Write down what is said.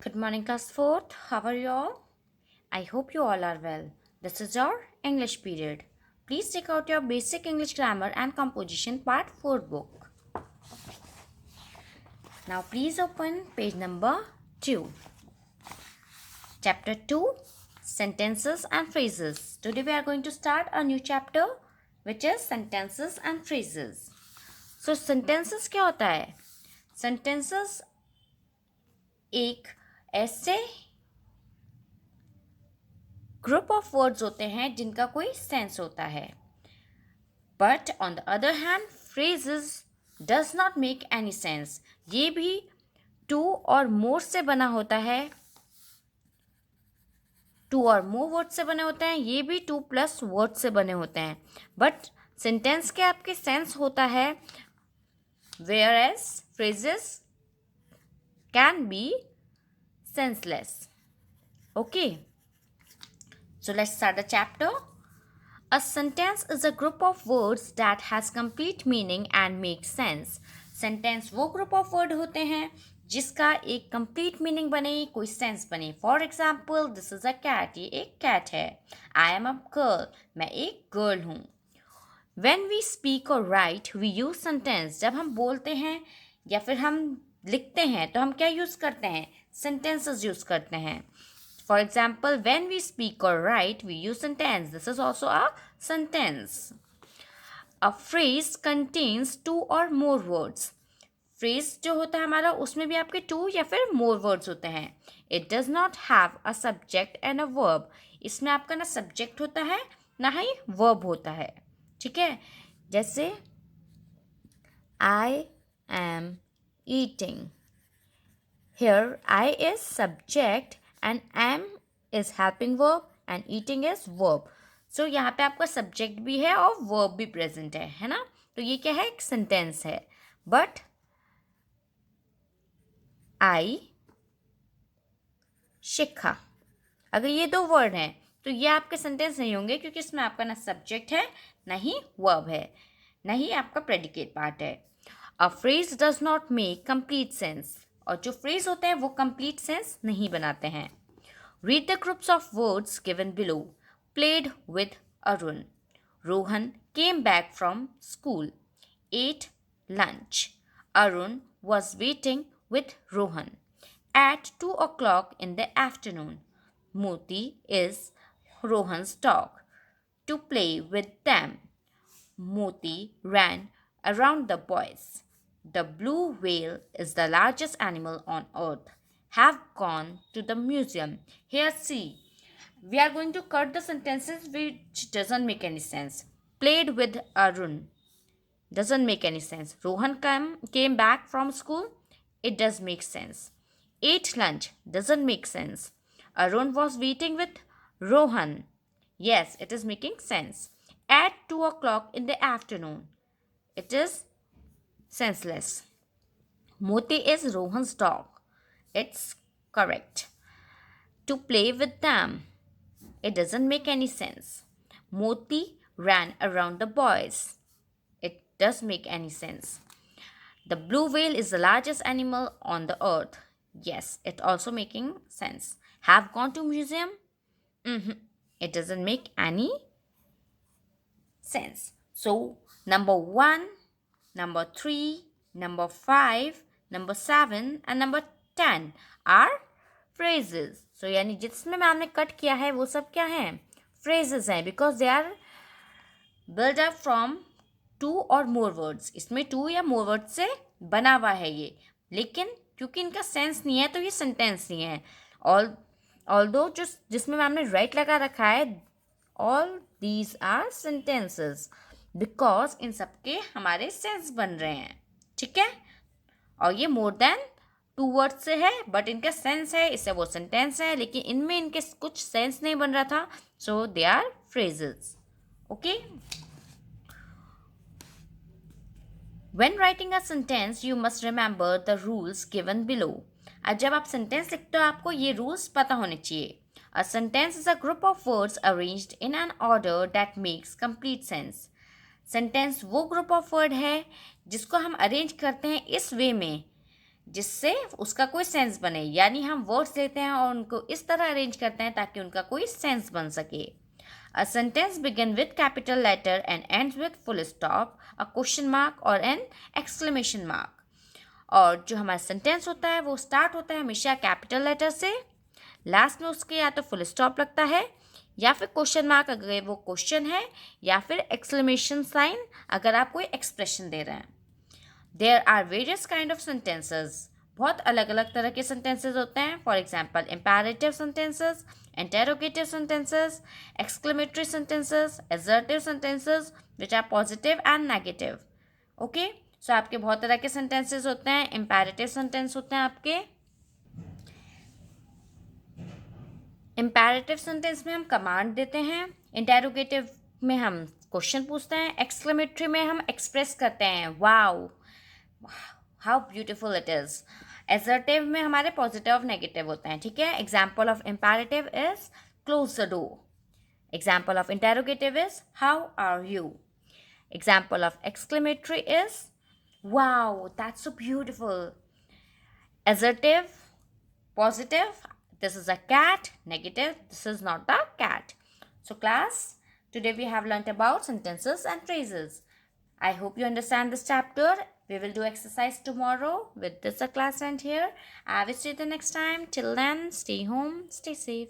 Good morning, class 4th. How are you all? I hope you all are well. This is your English period. Please check out your basic English grammar and composition part 4 book. Now, please open page number 2. Chapter 2 Sentences and Phrases. Today, we are going to start a new chapter which is Sentences and Phrases. So, sentences क्या होता है? Sentences एक ऐसे group of words होते हैं जिनका कोई sense होता है. But on the other hand phrases does not make any sense. ये भी टू और मोर से बना होता है. टू और मोर वर्ड से बने होते हैं. ये भी टू प्लस वर्ड से बने होते हैं. बट सेंटेंस के आपके सेंस होता है, whereas phrases can be senseless. Okay, so let's start the chapter. A sentence is a group of words that has complete meaning and makes sense. Sentence वो group of word होते हैं जिसका एक complete meaning बने, कोई sense बने. For example, this is a cat. ये एक cat है. I am a girl. मैं एक girl हूँ. When we speak or write, we use sentence. जब हम बोलते हैं या फिर हम लिखते हैं तो हम क्या यूज़ करते हैं? Sentences यूज़ करते हैं. For example, when we speak or write, we use sentence. This is also a sentence. A phrase contains two or more words. Phrase जो होता है हमारा उसमें भी आपके two या फिर more words होते हैं. It does not have a subject and a verb. इसमें आपका ना subject होता है ना ही verb होता है. ठीक है, जैसे I am eating. Here I is subject and am is helping verb and eating is verb. So यहाँ पे आपका subject भी है और verb भी present है ना. तो ये क्या है? एक sentence है. But I शिखा, अगर ये दो word हैं तो ये आपके sentence नहीं होंगे क्योंकि इसमें आपका ना subject है ना ही verb है ना ही आपका predicate part है. A phrase does not make complete sense. और जो phrase होते हैं वो complete sense नहीं बनाते हैं. Read the groups of words given below. Played with Arun. Rohan came back from school. Ate lunch. Arun was waiting with Rohan. At 2 o'clock in the afternoon, Moti is Rohan's dog. To play with them, Moti ran around the boys. The blue whale is the largest animal on earth. Have gone to the museum. Here, see, we are going to cut the sentences which doesn't make any sense. Played with Arun doesn't make any sense. Rohan came back from school. It does make sense. Ate lunch doesn't make sense. Arun was waiting with Rohan. Yes, it is making sense. At 2 o'clock in the afternoon, it is senseless. Moti is Rohan's dog. It's correct. To play with them, it doesn't make any sense. Moti ran around the boys. It does make any sense. The blue whale is the largest animal on the earth. Yes, it also making sense. Have gone to museum? It doesn't make any sense. So, number 1, number 3, number 5, number 7 and number 10 are phrases. So, यानी जिसमें ma'am ने cut किया है वो सब क्या हैं? Phrases हैं because they are built up from two or more words. इसमें two या more words से बना हुआ है ये, लेकिन क्योंकि इनका सेंस नहीं है तो ये सेंटेंस नहीं है. Although जिसमें मैम ने राइट लगा रखा है, all these are sentences because इन सब के हमारे सेंस बन रहे हैं. ठीक है, और ये मोर देन टू वर्ड से है बट इनका सेंस है, इससे वो सेंटेंस है, लेकिन इनमें इनके कुछ सेंस नहीं बन रहा था. So they are phrases. Okay, when writing a sentence you must remember the rules given below. अब जब आप सेंटेंस लिखते हो आपको ये रूल्स पता होने चाहिए. A sentence is a group of words arranged in an order that makes complete sense. Sentence वो ग्रुप ऑफ वर्ड है जिसको हम अरेंज करते हैं इस वे में जिससे उसका कोई सेंस बने, यानी हम वर्ड्स लेते हैं और उनको इस तरह अरेंज करते हैं ताकि उनका कोई सेंस बन सके. A sentence begins with capital letter and ends with full stop, a question mark or an exclamation mark. और जो हमारा सेंटेंस होता है वो स्टार्ट होता है हमेशा कैपिटल लेटर से, लास्ट में उसके या तो फुल स्टॉप लगता है या फिर क्वेश्चन मार्क अगर वो क्वेश्चन है, या फिर एक्सक्लेमेशन साइन अगर आप कोई एक्सप्रेशन दे रहे हैं. There are various kind of sentences. बहुत अलग अलग तरह के सेंटेंसेस होते हैं. For example imperative sentences, interrogative sentences, exclamatory sentences, assertive sentences which are positive and negative. Okay, so आपके बहुत तरह के सेंटेंसेस होते हैं. इम्पेरेटिव सेंटेंस होते हैं आपके. इम्पेरेटिव सेंटेंस में हम कमांड देते हैं, इंटेरोगेटिव में हम क्वेश्चन पूछते हैं, एक्सक्लेमेटरी में हम एक्सप्रेस करते हैं wow how beautiful it is. Assertive में हमारे पॉजिटिव और नेगेटिव होते हैं. ठीक है. Example of imperative is close the door. Example of interrogative is how are you. Example of exclamatory is wow, that's so beautiful. Assertive, positive, this is a cat. Negative, this is not a cat. So class, today we have learnt about sentences and phrases. I hope you understand this chapter. We will do exercise tomorrow. With this, the class end here. I will see you the next time. Till then, stay home, stay safe.